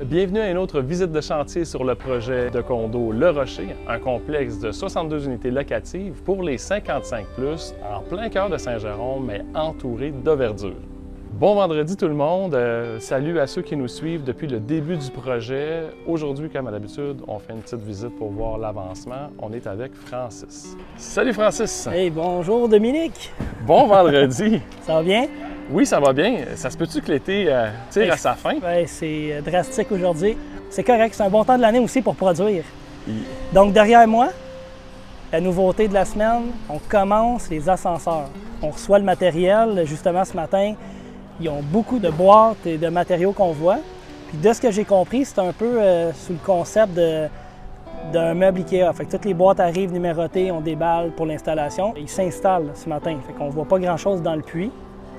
Bienvenue à une autre visite de chantier sur le projet de condo Le Rocher, un complexe de 62 unités locatives pour les 55+, en plein cœur de Saint-Jérôme, mais entouré de verdure. Bon vendredi tout le monde, salut à ceux qui nous suivent depuis le début du projet. Aujourd'hui, comme à l'habitude, on fait une petite visite pour voir l'avancement. On est avec Francis. Salut Francis! Hey, bonjour Dominique! Bon vendredi! Ça va bien? Oui, ça va bien. Ça se peut-tu que l'été tire à sa fin? Oui, c'est drastique aujourd'hui. C'est correct, c'est un bon temps de l'année aussi pour produire. Donc derrière moi, la nouveauté de la semaine, on commence les ascenseurs. On reçoit le matériel, justement ce matin. Ils ont beaucoup de boîtes et de matériaux qu'on voit. Puis de ce que j'ai compris, c'est un peu sous le concept d'un meuble IKEA. Fait que toutes les boîtes arrivent numérotées, on déballe pour l'installation. Ils s'installent ce matin. Fait qu'on ne voit pas grand-chose dans le puits,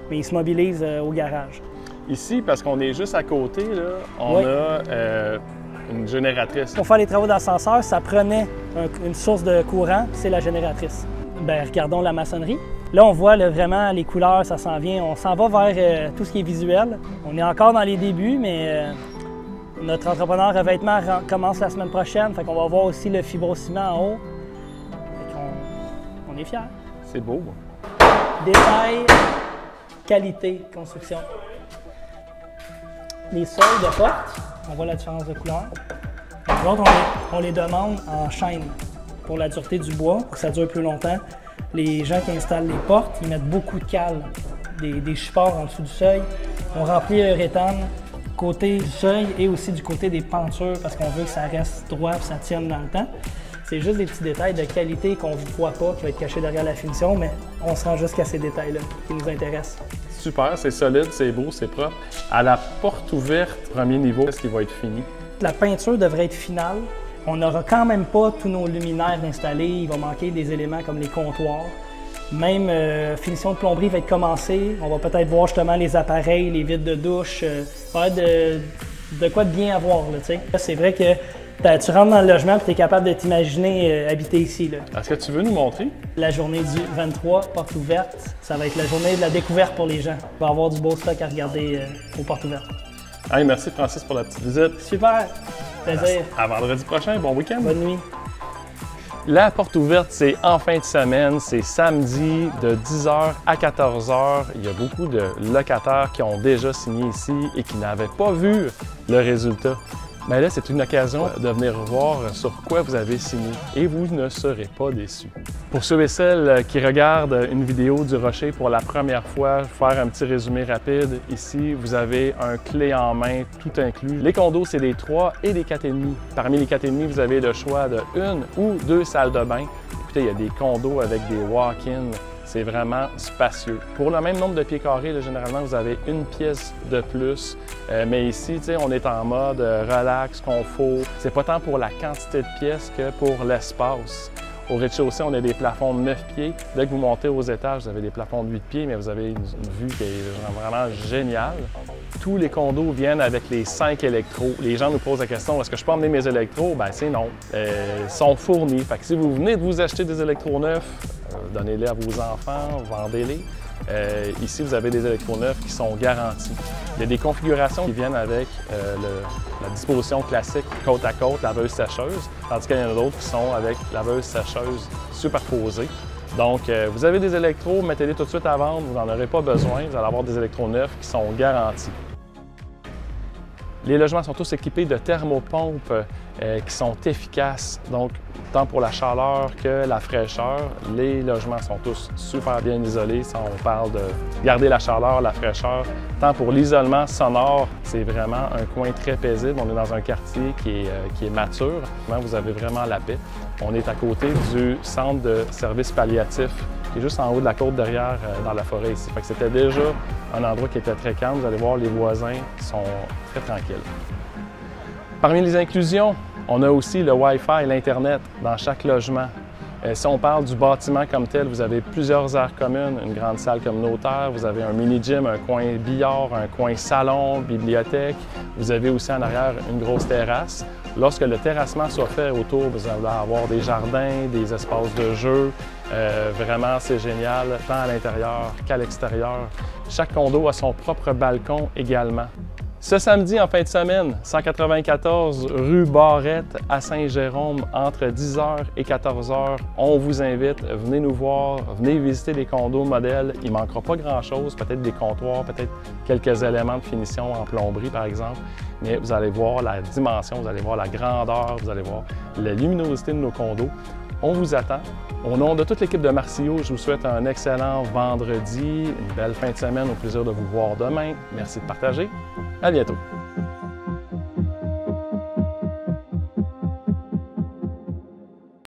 mais ils se mobilisent au garage. Ici, parce qu'on est juste à côté, là, on a une génératrice. Pour faire les travaux d'ascenseur, ça prenait une source de courant, c'est la génératrice. Bien, regardons la maçonnerie. Là, on voit vraiment les couleurs, ça s'en vient. On s'en va vers tout ce qui est visuel. On est encore dans les débuts, mais notre entrepreneur revêtement commence la semaine prochaine. Fait qu'on va voir aussi le fibrociment en haut. Fait qu'on est fiers. C'est beau. Détail, qualité, construction. Les sols de porte, on voit la différence de couleur. Les autres, on les demande en chaîne pour la dureté du bois, pour que ça dure plus longtemps. Les gens qui installent les portes, ils mettent beaucoup de cales, des supports en dessous du seuil. On remplit le rétane côté du seuil et aussi du côté des pentures parce qu'on veut que ça reste droit et que ça tienne dans le temps. C'est juste des petits détails de qualité qu'on ne voit pas, qui va être caché derrière la finition, mais on se rend jusqu'à ces détails-là qui nous intéressent. Super, c'est solide, c'est beau, c'est propre. À la porte ouverte, premier niveau, est-ce qu'il va être fini? La peinture devrait être finale. On n'aura quand même pas tous nos luminaires installés. Il va manquer des éléments comme les comptoirs. Même finition de plomberie va être commencée. On va peut-être voir justement les appareils, les vides de douche. Va être de quoi de bien avoir. C'est vrai que tu rentres dans le logement et tu es capable de t'imaginer habiter ici. Est-ce que tu veux nous montrer? La journée du 23, porte ouverte, ça va être la journée de la découverte pour les gens. Il va y avoir du beau stock à regarder aux portes ouvertes. Hey, merci Francis pour la petite visite. Super! Plaisir. À vendredi prochain, bon week-end. Bonne nuit. La porte ouverte, c'est en fin de semaine, c'est samedi de 10h à 14h. Il y a beaucoup de locataires qui ont déjà signé ici et qui n'avaient pas vu le résultat. Mais là, c'est une occasion de venir voir sur quoi vous avez signé et vous ne serez pas déçus. Pour ceux et celles qui regardent une vidéo du Rocher pour la première fois, je vais faire un petit résumé rapide. Ici, vous avez un clé en main tout inclus. Les condos, c'est des 3 et des 4,5. Parmi les 4,5, vous avez le choix de 1 ou 2 salles de bain. Écoutez, il y a des condos avec des walk-ins. C'est vraiment spacieux. Pour le même nombre de pieds carrés, là, généralement, vous avez une pièce de plus. Mais ici, on est en mode relax, confort. C'est pas tant pour la quantité de pièces que pour l'espace. Au rez-de-chaussée, on a des plafonds de 9 pieds. Dès que vous montez aux étages, vous avez des plafonds de 8 pieds, mais vous avez une vue qui est vraiment géniale. Tous les condos viennent avec les 5 électros. Les gens nous posent la question, est-ce que je peux emmener mes électros? Bien, c'est non. Ils sont fournis. Fait que si vous venez de vous acheter des électros neufs, donnez-les à vos enfants, vendez-les. Ici, vous avez des électros neufs qui sont garantis. Il y a des configurations qui viennent avec la disposition classique côte à côte, laveuse-sécheuse, tandis qu'il y en a d'autres qui sont avec laveuse-sécheuse superposée. Donc, vous avez des électros, mettez-les tout de suite à vendre, vous n'en aurez pas besoin, vous allez avoir des électros neufs qui sont garantis. Les logements sont tous équipés de thermopompes qui sont efficaces, donc tant pour la chaleur que la fraîcheur. Les logements sont tous super bien isolés. Ça, on parle de garder la chaleur, la fraîcheur. Tant pour l'isolement sonore, c'est vraiment un coin très paisible. On est dans un quartier qui est mature. Vous avez vraiment la paix. On est à côté du centre de services palliatifs qui est juste en haut de la côte derrière dans la forêt ici. Fait que c'était déjà un endroit qui était très calme. Vous allez voir, les voisins sont très tranquilles. Parmi les inclusions, on a aussi le Wi-Fi et l'Internet dans chaque logement. Si on parle du bâtiment comme tel, vous avez plusieurs aires communes, une grande salle communautaire, vous avez un mini-gym, un coin billard, un coin salon, bibliothèque. Vous avez aussi en arrière une grosse terrasse. Lorsque le terrassement soit fait autour, vous allez avoir des jardins, des espaces de jeu. Vraiment, c'est génial, tant à l'intérieur qu'à l'extérieur. Chaque condo a son propre balcon également. Ce samedi, en fin de semaine, 194 rue Barrette à Saint-Jérôme, entre 10h et 14h, on vous invite, venez nous voir, venez visiter les condos modèles. Il ne manquera pas grand-chose, peut-être des comptoirs, peut-être quelques éléments de finition en plomberie, par exemple. Mais vous allez voir la dimension, vous allez voir la grandeur, vous allez voir la luminosité de nos condos. On vous attend. Au nom de toute l'équipe de Marcio, je vous souhaite un excellent vendredi, une belle fin de semaine, au plaisir de vous voir demain. Merci de partager. À bientôt.